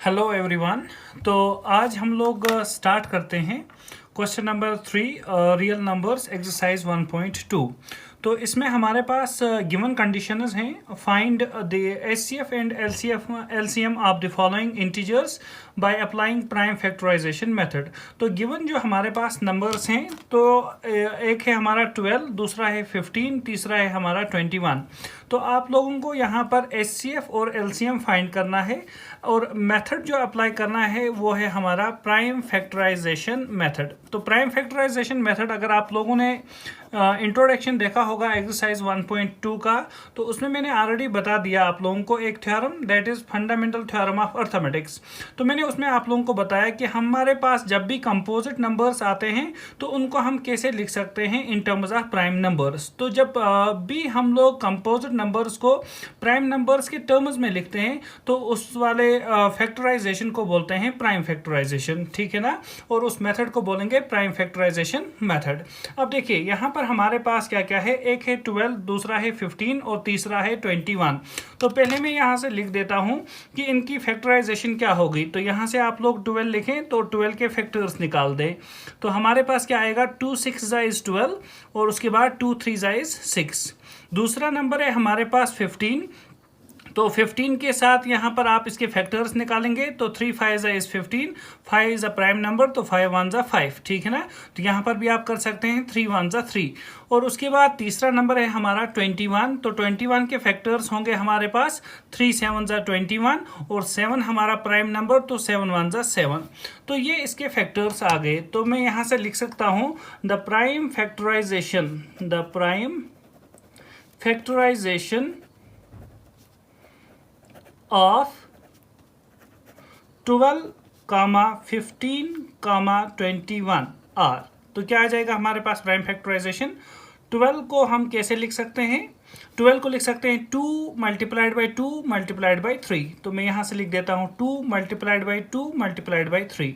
Hello everyone. तो आज हम लोग स्टार्ट करते हैं question number 3 real numbers exercise 1.2। तो इसमें हमारे पास गिवन कंडीशंस हैं। Find the HCF and LCM of the following integers by applying prime factorisation method. तो गिवन जो हमारे पास नंबर्स हैं, तो एक है हमारा 12, दूसरा है 15, तीसरा है हमारा 21। तो आप लोगों को यहाँ पर एचसीएफ और एलसीएम फाइंड करना है और मेथड जो अप्लाई करना है वो है हमारा प्राइम फैक्टराइजेशन मेथड। तो प्राइम फैक्टराइजेशन मेथड अगर आप लोगों ने इंट्रोडक्शन देखा होगा एक्सरसाइज 1.2 का, तो उसमें मैंने ऑलरेडी बता दिया आप लोगों को एक theorem, that is fundamental theorem of arithmetics. तो मैंने उसमें आप लोगों को बताया कि हमारे पास जब भी कंपोजिट नंबर्स आते हैं तो उनको हम कैसे लिख सकते हैं in terms of prime numbers. तो जब भी हम लोग कंपोजिट नंबर्स को प्राइम नंबर्स के टर्म्स में लिखते हैं तो उस वाले फैक्टराइजेशन को बोलते हैं प्राइम फैक्टराइजेशन, ठीक है ना। और उस मेथड को बोलेंगे प्राइम फैक्टराइजेशन मेथड। अब देखिए यहाँ पर हमारे पास क्या क्या है, एक है 12, दूसरा है 15 और तीसरा है 21। तो पहले मैं यहाँ से लिख देता हूँ कि इनकी फैक्टराइजेशन क्या होगी। तो यहाँ से आप लोग 12 लिखें तो 12 के फैक्टर्स निकाल दें। तो हमारे पास क्या आएगा, 2 6 इज 12 और उसके बाद 2 3 इज 6। दूसरा नंबर है हमारे पास 15। तो 15 के साथ यहाँ पर आप इसके फैक्टर्स निकालेंगे तो 3 5 is 15, 5 is a prime number तो 5 1 जा 5, ठीक है ना। तो यहाँ पर भी आप कर सकते हैं 3 1 जा 3। और उसके बाद तीसरा नंबर है हमारा 21। तो 21 के फैक्टर्स होंगे हमारे पास 3 7 जा 21 और 7 हमारा प्राइम नंबर तो 7 1 जा 7। तो ये इसके फैक्टर्स आ गए। तो मैं यहाँ से लिख सकता हूँ the prime factorisation of 12, 15, 21 are. तो क्या आ जाएगा हमारे पास प्राइम फैक्टराइजेशन। 12 को हम कैसे लिख सकते हैं, 12 को लिख सकते हैं 2 मल्टीप्लाइड बाई 2 मल्टीप्लाइड बाई 3। तो मैं यहाँ से लिख देता हूँ 2 मल्टीप्लाइड बाई 2 मल्टीप्लाइड बाई 3।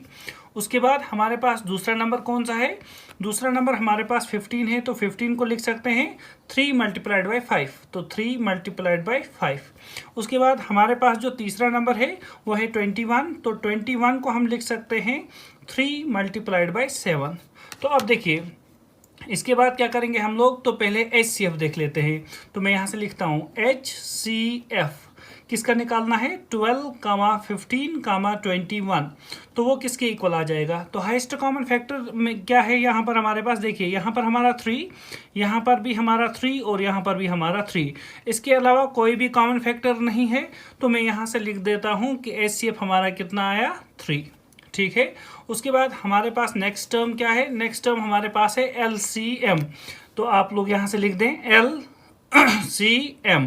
उसके बाद हमारे पास दूसरा नंबर कौन सा है, दूसरा नंबर हमारे पास 15 है। तो 15 को लिख सकते हैं 3 मल्टीप्लाइड बाई 5, तो 3 मल्टीप्लाइड बाई 5। उसके बाद हमारे पास जो तीसरा नंबर है वो है 21। तो 21 को हम लिख सकते हैं 3 मल्टीप्लाइड बाई 7। तो अब देखिए इसके बाद क्या करेंगे हम लोग, तो पहले HCF देख लेते हैं। तो मैं यहाँ से लिखता हूँ HCF किसका निकालना है, 12, 15, 21। तो वो किसके इक्वल आ जाएगा। तो हाईएस्ट कॉमन फैक्टर में क्या है यहाँ पर हमारे पास, देखिए यहाँ पर हमारा 3, यहाँ पर भी हमारा 3 और यहाँ पर भी हमारा 3। इसके अलावा कोई भी कॉमन फैक्टर नहीं है। तो मैं यहाँ से लिख देता हूँ कि HCF हमारा कितना आया, 3, ठीक है। उसके बाद हमारे पास नेक्स्ट टर्म क्या है, नेक्स्ट टर्म हमारे पास है LCM। तो आप लोग यहाँ से लिख दें LCM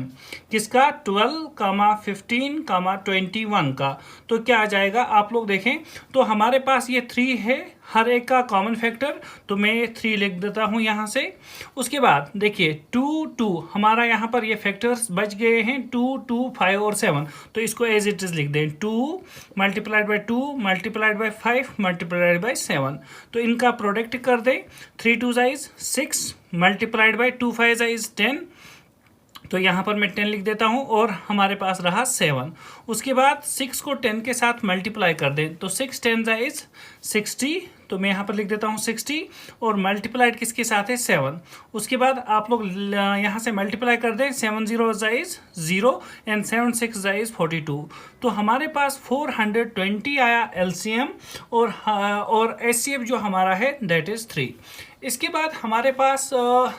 किसका, 12, 15, 21 का। तो क्या आ जाएगा आप लोग देखें, तो हमारे पास ये 3 है हर एक का कॉमन फैक्टर। तो मैं 3 लिख देता हूँ यहाँ से। उसके बाद देखिए 2 2 हमारा यहाँ पर ये फैक्टर्स बच गए हैं, 2 2 5 और 7। तो इसको एज इट इज लिख दें 2 multiplied by 2 multiplied by 5 multiplied by 7। तो इनका प्रोडक्ट कर दें, 3 2 इज 6 मल्टीप्लाइड बाई 2 5 इज 10। तो यहाँ पर मैं 10 लिख देता हूँ और हमारे पास रहा 7। उसके बाद 6 को 10 के साथ मल्टीप्लाई कर दें तो 6 10 इज 60। तो मैं यहाँ पर लिख देता हूँ 60 और मल्टीप्लाइड किसके साथ है, 7। उसके बाद आप लोग यहाँ से मल्टीप्लाई कर दें, 7 0 इज 0 एंड 7 6 इज 42। तो हमारे पास 420 आया LCM और HCF जो हमारा है दैट इज 3। इसके बाद हमारे पास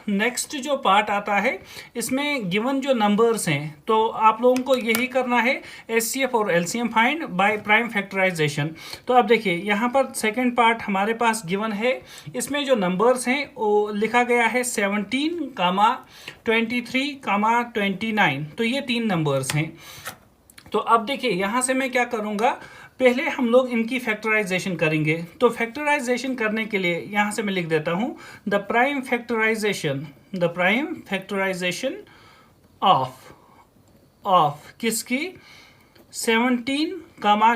नेक्स्ट जो पार्ट आता है, इसमें गिवन जो नंबर्स हैं तो आप लोगों को यही करना है HCF और LCM find by prime factorisation. तो अब देखिए यहाँ पर सेकंड पार्ट हमारे पास गिवन है, इसमें जो नंबर्स हैं वो लिखा गया है 17, 23, 29। तो ये 3 नंबर्स हैं। तो अब देखिए यहाँ से मैं क्या करूँगा, पहले हम लोग इनकी फैक्टराइजेशन करेंगे। तो फैक्टराइजेशन करने के लिए यहाँ से मैं लिख देता हूँ द प्राइम फैक्टराइजेशन ऑफ किसकी, 17,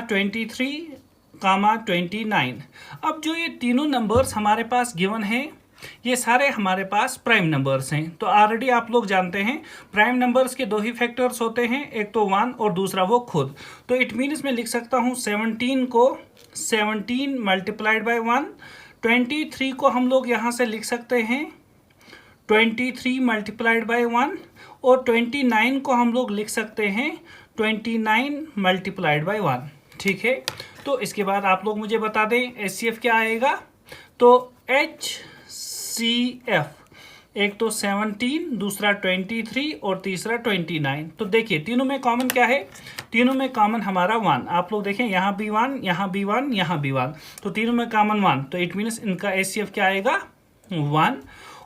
23, 29। अब जो ये तीनों नंबर्स हमारे पास गिवन हैं ये सारे हमारे पास प्राइम नंबर्स हैं। तो ऑलरेडी आप लोग जानते हैं प्राइम नंबर्स के दो ही फैक्टर्स होते हैं, एक तो 1 और दूसरा वो खुद। तो इट मीन्स मैं लिख सकता हूँ 17 को 17 मल्टीप्लाइड बाय 1, 23 को हम लोग यहाँ से लिख सकते हैं 23 मल्टीप्लाइड बाय 1, और 29 को हम लोग लिख सकते हैं 29 मल्टीप्लाइड बाय 1। ठीक है, तो इसके बाद आप लोग मुझे बता दें HCF क्या आएगा। तो HCF एक तो 17, दूसरा 23 और तीसरा 29। तो देखिए तीनों में कॉमन क्या है, तीनों में कॉमन हमारा 1। आप लोग देखें यहाँ भी 1, यहाँ भी 1, यहाँ भी 1, तो तीनों में कॉमन 1। तो इट मीन्स इनका HCF क्या आएगा 1।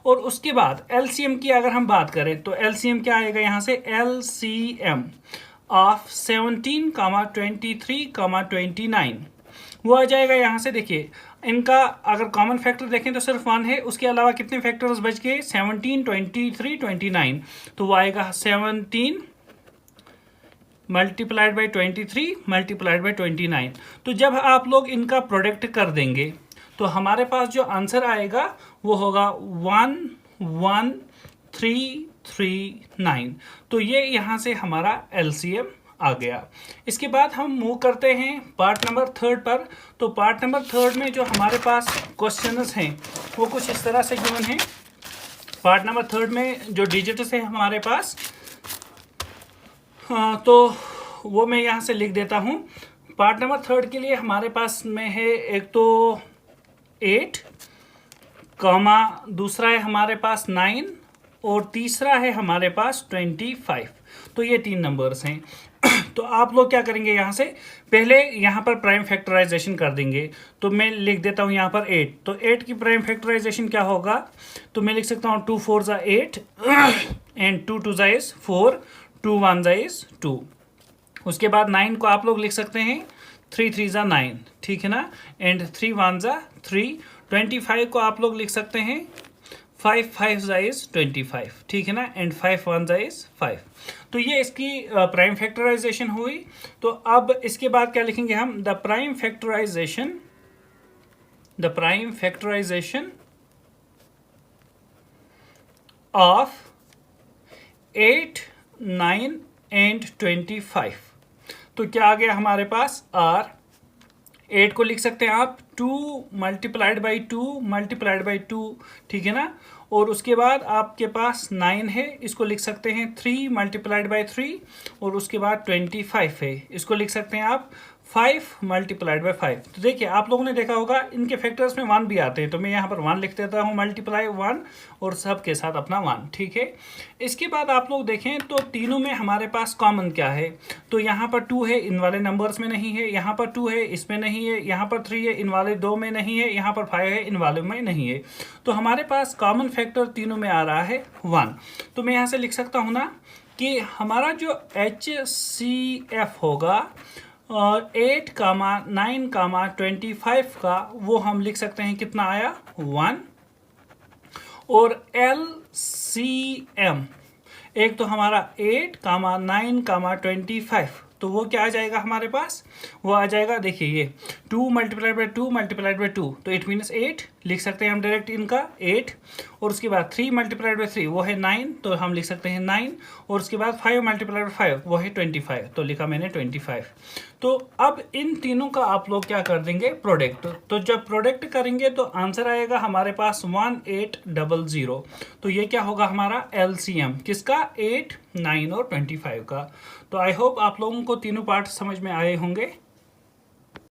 और उसके बाद LCM की अगर हम बात करें तो LCM क्या आएगा यहाँ से, LCM ऑफ 17, 23, 29 वो आ जाएगा यहाँ से। देखिए इनका अगर कॉमन फैक्टर देखें तो सिर्फ 1 है, उसके अलावा कितने फैक्टर्स बच गए 17, 23, 29। तो वो आएगा 17 मल्टीप्लाइड बाई 23 मल्टीप्लाइड बाई 29। तो जब आप लोग इनका प्रोडक्ट कर देंगे तो हमारे पास जो आंसर आएगा वो होगा 11339। तो ये यहाँ से हमारा LCM आ गया। इसके बाद हम मूव करते हैं पार्ट नंबर 3 पर। तो पार्ट नंबर 3 में जो हमारे पास क्वेश्चंस हैं वो कुछ इस तरह से गिवन हैं। पार्ट नंबर 3 में जो डिजिट्स है हमारे पास, तो वो मैं यहाँ से लिख देता हूँ। पार्ट नंबर 3 के लिए हमारे पास में है एक तो 8, दूसरा है हमारे पास 9 और तीसरा है हमारे पास 25। तो ये 3 नंबर्स हैं। तो आप लोग क्या करेंगे, यहाँ से पहले यहाँ पर प्राइम फैक्टराइजेशन कर देंगे। तो मैं लिख देता हूँ यहाँ पर 8। तो 8 की प्राइम फैक्टराइजेशन क्या होगा, तो मैं लिख सकता हूँ 2 4 ज़ा 8 एंड 2 2 ज़ा इज 4, 2 1 ज़ा इज 2। उसके बाद 9 को आप लोग लिख सकते हैं 3 3 ज़ा 9, ठीक है ना, एंड 3 1 ज़ा 3। 25 को आप लोग लिख सकते हैं 5 5 ज़ा इज 25, ठीक है ना, एंड 5 1 ज़ा इज 5। तो ये इसकी प्राइम फैक्टराइजेशन हुई। तो अब इसके बाद क्या लिखेंगे हम, the prime factorisation of 8 9 and 25। तो क्या आ गया हमारे पास, R 8 को लिख सकते हैं आप 2 मल्टीप्लाइड बाई 2 मल्टीप्लाइड बाई 2, ठीक है ना। और उसके बाद आपके पास 9 है, इसको लिख सकते हैं 3 मल्टीप्लाइड बाई 3। और उसके बाद 25 है, इसको लिख सकते हैं आप 5 मल्टीप्लाइड बाई 5। तो देखिए आप लोगों ने देखा होगा इनके फैक्टर्स में 1 भी आते हैं। तो मैं यहाँ पर 1 लिख देता हूँ मल्टीप्लाई 1 और सब के साथ अपना 1, ठीक है। इसके बाद आप लोग देखें तो तीनों में हमारे पास कॉमन क्या है। तो यहाँ पर 2 है, इन वाले नंबर्स में नहीं है। यहाँ पर 2 है, इसमें नहीं है। यहाँ पर 3 है, इन वाले 2 में नहीं है। यहाँ पर 5 है, इन वाले में नहीं है। तो हमारे पास कॉमन फैक्टर तीनों में आ रहा है 1। तो मैं यहाँ से लिख सकता हूँ ना कि हमारा जो HCF होगा 8, 9, 25 का, वो हम लिख सकते हैं कितना आया 1। और LCM एक तो हमारा 8, 9, 25, तो वो क्या आ जाएगा हमारे पास, वो आ जाएगा देखिए ये 2 मल्टीप्लाइड बाई 2 मल्टीप्लाइड बाई 2। तो इट मीन्स 8 लिख सकते हैं हम डायरेक्ट इनका 8। और उसके बाद 3 मल्टीप्लाइड बाई 3 वो है 9, तो हम लिख सकते हैं 9। और उसके बाद 5 मल्टीप्लाइड बाई 5 वो है 25, तो लिखा मैंने 25। तो अब इन तीनों का आप लोग क्या कर देंगे, प्रोडक्ट। तो जब प्रोडक्ट करेंगे तो आंसर आएगा हमारे पास 1800। तो ये क्या होगा हमारा LCM किसका, 8, 9 और 25 का। तो आई होप आप लोगों को तीनों पार्ट समझ में आए होंगे।